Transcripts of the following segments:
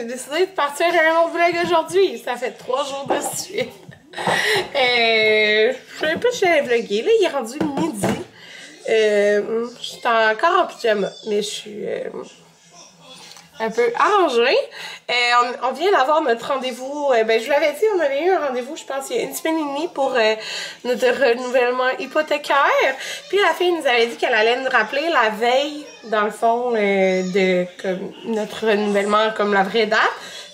j'ai décidé de partir à un autre vlog aujourd'hui. Ça fait 3 jours de suite. Je sais pas si j'allais vlogger. Là, il est rendu midi. Je suis encore en pyjama, mais je suis un peu arrangée. On vient d'avoir notre rendez-vous. Ben, je vous l'avais dit, on avait eu un rendez-vous, je pense, il y a une semaine et demie pour notre renouvellement hypothécaire. Puis la fille nous avait dit qu'elle allait nous rappeler la veille, dans le fond, de comme, notre renouvellement comme la vraie date.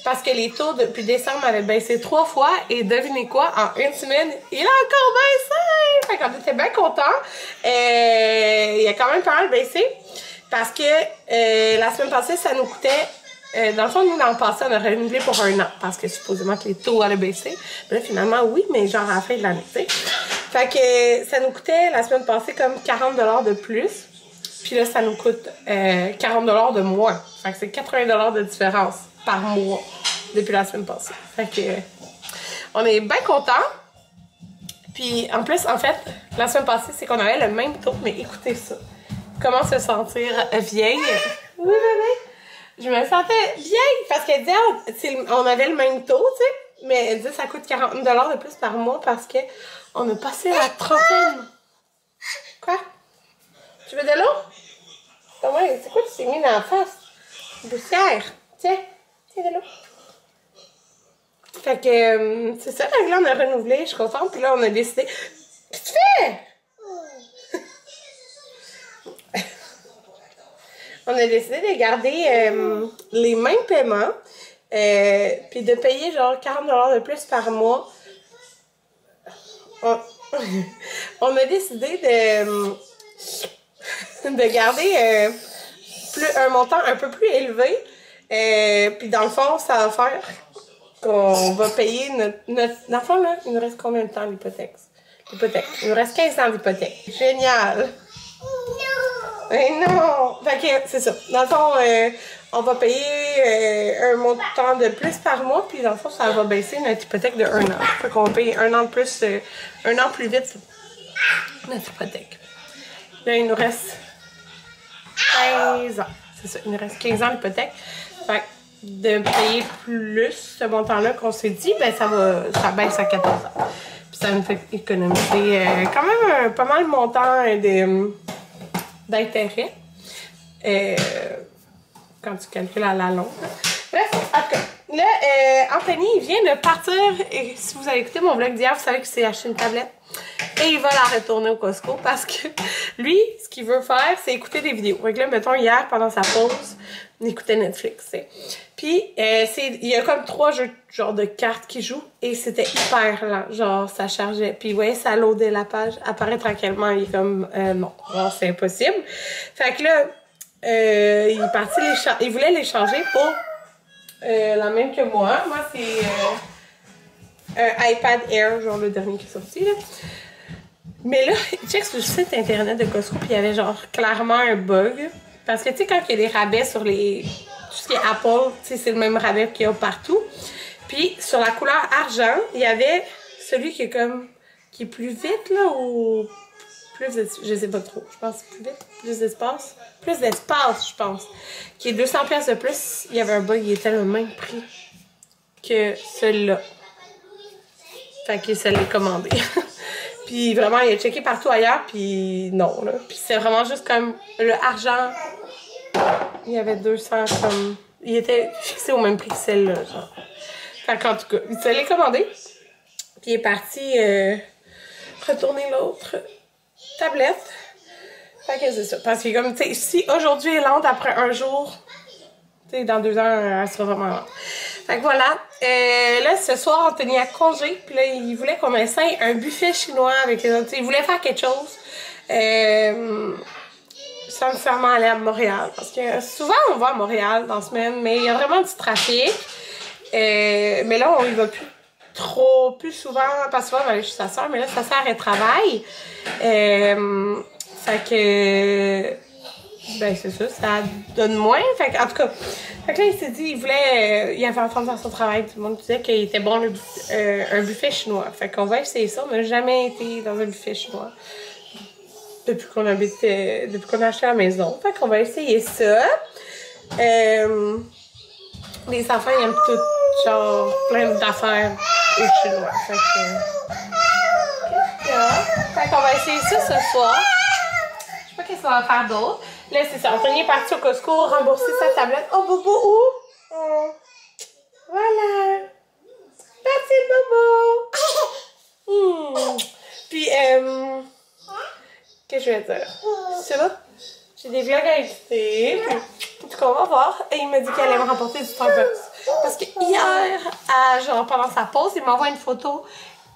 Parce que les taux depuis décembre avaient baissé 3 fois. Et devinez quoi, en une semaine, il a encore baissé! Fait qu'on était bien contents. Il a quand même pas mal baissé. Parce que la semaine passée, ça nous coûtait... dans le fond, nous, l'an passé, on a renouvelé pour 1 an. Parce que supposément que les taux allaient baisser. Mais là, finalement, oui, mais genre à la fin de l'année, tu sais. Fait que ça nous coûtait, la semaine passée, comme 40$ de plus. Puis là, ça nous coûte 40$ de moins. Fait que c'est 80$ de différence par mois depuis la semaine passée. Fait que on est bien contents. Puis en plus, en fait, la semaine passée, c'est qu'on avait le même taux. Mais écoutez ça. Comment se sentir vieille? Oui, bébé. Je me sentais vieille parce qu'elle disait, on avait le même taux, tu sais. Mais elle disait, ça coûte 40$ de plus par mois parce que on a passé la trentaine. Quoi? Tu veux de l'eau? Ouais, c'est quoi tu t'es mis dans la face? Poussière. Tiens. Tiens de l'eau. Fait que, c'est ça, là, on a renouvelé, je suis contente. Puis là, on a décidé... Qu'est-ce que tu fais? On a décidé de garder les mêmes paiements, puis de payer genre 40$ de plus par mois. On a décidé de garder un montant un peu plus élevé. Puis dans le fond, ça va faire qu'on va payer notre... Dans le fond, là, il nous reste combien de temps l'hypothèque? Il nous reste 15 ans d'hypothèque. Génial! Mais non! Fait que c'est ça. Dans le fond, on va payer un montant de plus par mois, puis dans le fond, ça va baisser notre hypothèque de 1 an. Fait qu'on va payer 1 an de plus, 1 an plus vite notre hypothèque. Là, il nous reste 15 ans. C'est ça, il nous reste 15 ans d'hypothèque. Fait que de payer plus ce montant-là qu'on s'est dit, ben ça baisse à 14 ans. Puis ça nous fait économiser quand même pas mal de montant d'intérêt quand tu calcules à la longue. Bref, en tout cas, là, Anthony, il vient de partir. Et si vous avez écouté mon vlog d'hier, vous savez qu'il s'est acheté une tablette. Et il va la retourner au Costco parce que lui, ce qu'il veut faire, c'est écouter des vidéos. Donc là, mettons, hier, pendant sa pause, il écoutait Netflix, t'sais. Puis, il y a comme 3 jeux genre de cartes qu'il joue et c'était hyper lent. Genre, ça chargeait. Puis, ouais, ça loadait la page, apparaît tranquillement. Il est comme, non, c'est impossible. Fait que là, il est parti il voulait les changer pour la même que moi. Moi, c'est un iPad Air, genre le dernier qui est sorti, là. Mais là, check sur le site internet de Costco, puis il y avait genre clairement un bug. Parce que tu sais, quand il y a des rabais sur tout ce qui est Apple, tu sais, c'est le même rabais qu'il y a partout. Puis sur la couleur argent, il y avait celui qui est plus vite, là, ou je sais pas trop. Je pense plus vite, plus d'espace. Plus d'espace, je pense. Qui est 200$ de plus. Il y avait un bug, il était le même prix que celui-là. Fait que ça l'est commandé. Puis vraiment, il a checké partout ailleurs, puis non, là. Puis c'est vraiment juste comme le argent. Il y avait 200 comme... Il était fixé au même prix que celle-là, genre. Fait qu'en tout cas, il se l'est commandé. Puis il est parti retourner l'autre tablette. Fait que c'est ça. Parce que comme, tu sais, si aujourd'hui est lente après un jour, tu sais, dans 2 heures, elle sera vraiment lente. Fait que voilà. Là, ce soir, Anthony a congé. Puis là, il voulait qu'on essaye un buffet chinois avec les autres. Il voulait faire quelque chose. Sans nécessairement aller à Montréal. Parce que souvent, on va à Montréal dans la semaine, mais il y a vraiment du trafic. Mais là, on y va plus souvent. Pas souvent, on va aller chez sa soeur, mais là, sa soeur, elle travaille. Fait que... Ben, c'est ça donne moins. Fait que, en tout cas, fait que là, il s'est dit, il avait entendu dans son travail, tout le monde disait qu'il était bon un buffet chinois. Fait qu'on va essayer ça. On n'a jamais été dans un buffet chinois depuis qu'on a acheté la maison. Fait qu'on va essayer ça. Les enfants, ils aiment tout, genre, plein d'affaires au chinois. Fait que... Qu'est-ce qu'il y a? Fait qu'on va essayer ça ce soir. Je sais pas qu'est-ce qu'on va faire d'autre. Là, c'est ça. Anthony est parti au Costco rembourser sa tablette. Oh, Bobo, où? Oh. Voilà. Merci, Bobo. Puis, qu'est-ce que je vais dire? C'est bon? J'ai des vlogs à éditer. Puis, en tout cas, on va voir. Et il m'a dit qu'elle allait me remporter du Starbucks. Parce que hier, genre, pendant sa pause, il m'envoie une photo.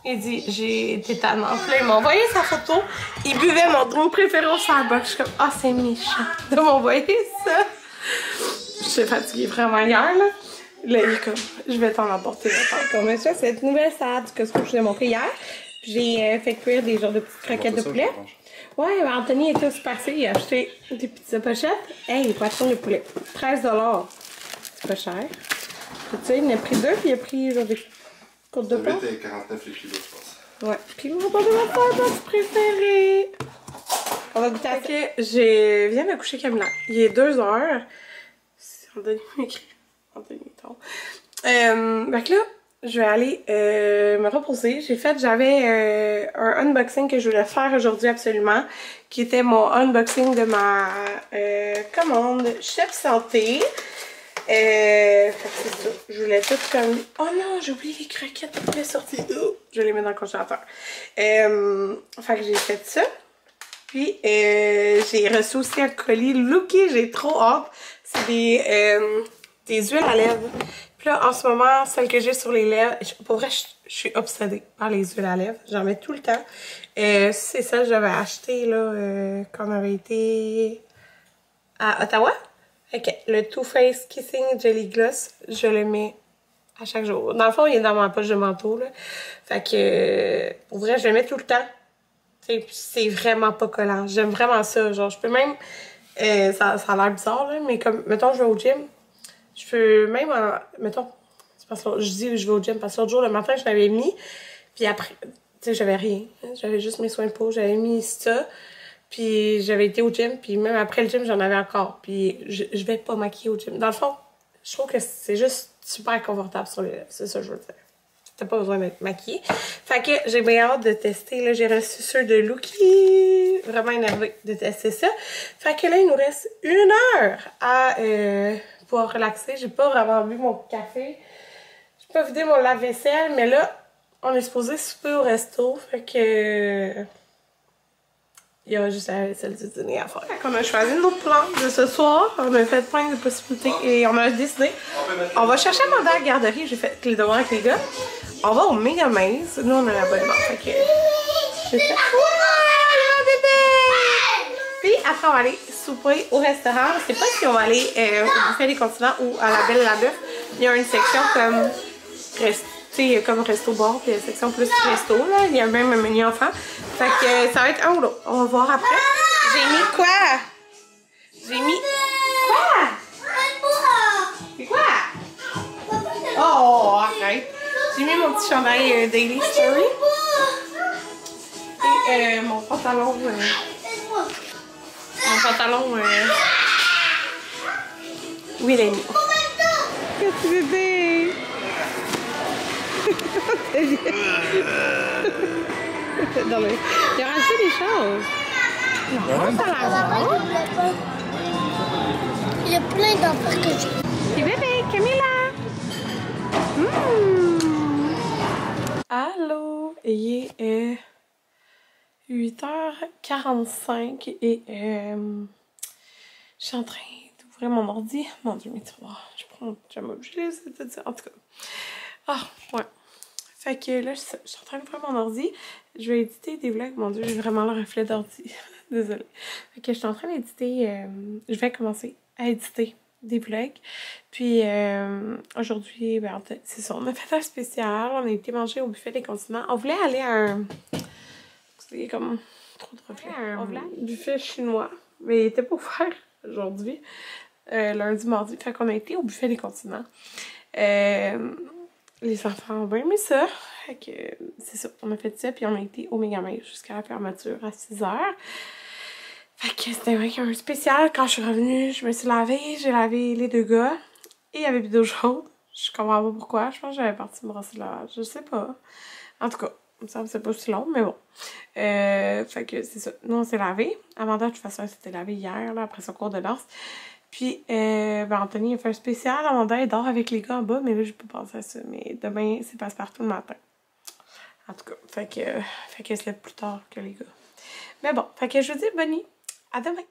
Il dit, j'ai été tannante. Puis là, il m'a envoyé sa photo. Il buvait mon drink préféré au Starbucks. Je suis comme, ah, oh, c'est méchant de m'envoyer ça. Je suis fatiguée vraiment hier, là. Là, il est comme, je vais t'en emporter. Comme ça, cette nouvelle salade que je vous ai montré hier. J'ai fait cuire des genres de petites croquettes de poulet. Ouais, Anthony était au Super C, il a acheté des petites pochettes. Hey, il poisson de poulet. 13 $. C'est pas cher. Tu sais, il en a pris deux, puis il a pris genre des côtes de porc. C'était 49 les kilos, je pense. Ouais. Puis il m'a pas de ma pâte préférée. On va goûter à ça. Je viens de coucher Camilla. Il est 2 heures. Anthony m'écrit. Anthony, ton. Donc là, je vais aller me reposer. J'avais un unboxing que je voulais faire aujourd'hui absolument, qui était mon unboxing de ma commande Chef Santé. Fait que c'est ça. Je voulais tout comme... Oh non, j'ai oublié les croquettes de poulet sorties. Oh, je les mets dans le congélateur. Fait que j'ai fait ça. Puis j'ai reçu aussi un colis Looky, j'ai trop hâte. C'est des huiles à lèvres. Puis là, en ce moment, celle que j'ai sur les lèvres, pour vrai, je suis obsédée par les huiles à lèvres. J'en mets tout le temps. C'est ça que j'avais acheté là, quand on avait été à Ottawa. Ok, le Too Faced Kissing Jelly Gloss, je le mets à chaque jour. Dans le fond, il est dans ma poche de manteau, là. Fait que, pour vrai, je le mets tout le temps. C'est vraiment pas collant. J'aime vraiment ça. Genre, je peux même... ça a l'air bizarre, là, mais comme, mettons, je vais au gym, je peux même, mettons, c'est parce que je dis je vais au gym, parce que l'autre jour, le matin, je l'avais mis, puis après, tu sais, j'avais rien. Hein, j'avais juste mes soins de peau, j'avais mis ça, puis j'avais été au gym, puis même après le gym, j'en avais encore. Puis je vais pas maquiller au gym. Dans le fond, je trouve que c'est juste super confortable sur les lèvres, c'est ça que je veux dire. T'as pas besoin d'être maquillée. Fait que j'ai bien hâte de tester. Là, j'ai reçu ceux de Looky. Vraiment énervée de tester ça. Fait que là, il nous reste 1 heure à pouvoir relaxer. J'ai pas vraiment bu mon café. J'ai pas vidé mon lave-vaisselle. Mais là, on est supposé souper au resto. Fait que... il y a juste la vaisselle du dîner à faire. Fait qu'on a choisi notre plan de ce soir. On a fait plein de possibilités. Et on a décidé. On va chercher un mandat à la garderie. J'ai fait les devoirs avec les gars. On va au Mega Maze. Nous, on a l'abonnement. Fait que... j'ai fait... Ouais, bébé! Puis après, on va aller souper au restaurant. Je sais pas si on va aller au Buffet des Continents ou à la Belle et la Bœuf. Il y a une section comme... comme resto-bar, puis il y a une section plus resto, là. Il y a même un menu enfant. Fait que ça va être un ou l'autre. On va voir après. J'ai mis quoi? J'ai mis... Quoi? C'est quoi? Oh, arrête. J'ai mis mon petit chandail Daily Story. Et mon pantalon... Oui, il est mis. Petit bébé! Non, mais il a rajouté des choses. Non, ça a l'air. Il y a plein d'affaires que j'ai. Et bébé, Camilla! Allô! Il est 8h45 et je suis en train d'ouvrir mon ordi. Mon Dieu, mais tu vas voir, je prends mon pyjama, je laisse tout ça. En tout cas. Ah, ouais. Fait que là, je suis en train de faire mon ordi. Je vais éditer des vlogs. Mon Dieu, j'ai vraiment le reflet d'ordi. Désolée. Fait que je suis en train d'éditer... je vais commencer à éditer des vlogs. Puis aujourd'hui, ben, c'est ça. On a fait un spécial. On a été manger au Buffet des Continents. On voulait aller à un... C'est comme trop de reflets. Un buffet chinois. Mais il était pas ouvert aujourd'hui. Lundi, mardi. Fait qu'on a été au Buffet des Continents. Les enfants ont bien aimé ça. Fait que c'est ça. On a fait ça. Puis on a été au Mega Maze jusqu'à la fermeture à 6h. Fait que c'était vraiment un spécial. Quand je suis revenue, je me suis lavée. J'ai lavé les deux gars. Et il y avait plus d'eau chaude. Je comprends pas pourquoi. Je pense que j'avais parti me brosser là. Je sais pas. En tout cas, il me semble que c'est pas si long, mais bon. Fait que c'est ça. Nous, on s'est lavé. Amanda, de toute façon, elle s'était lavée hier, là, après son cours de danse. Puis, Anthony a fait un spécial. Amanda, elle dort avec les gars en bas, mais là, je peux penser à ça. Mais demain, c'est passe-partout le matin. En tout cas, fait que se lève plus tard que les gars. Mais bon, fait que je vous dis bonne nuit. À demain!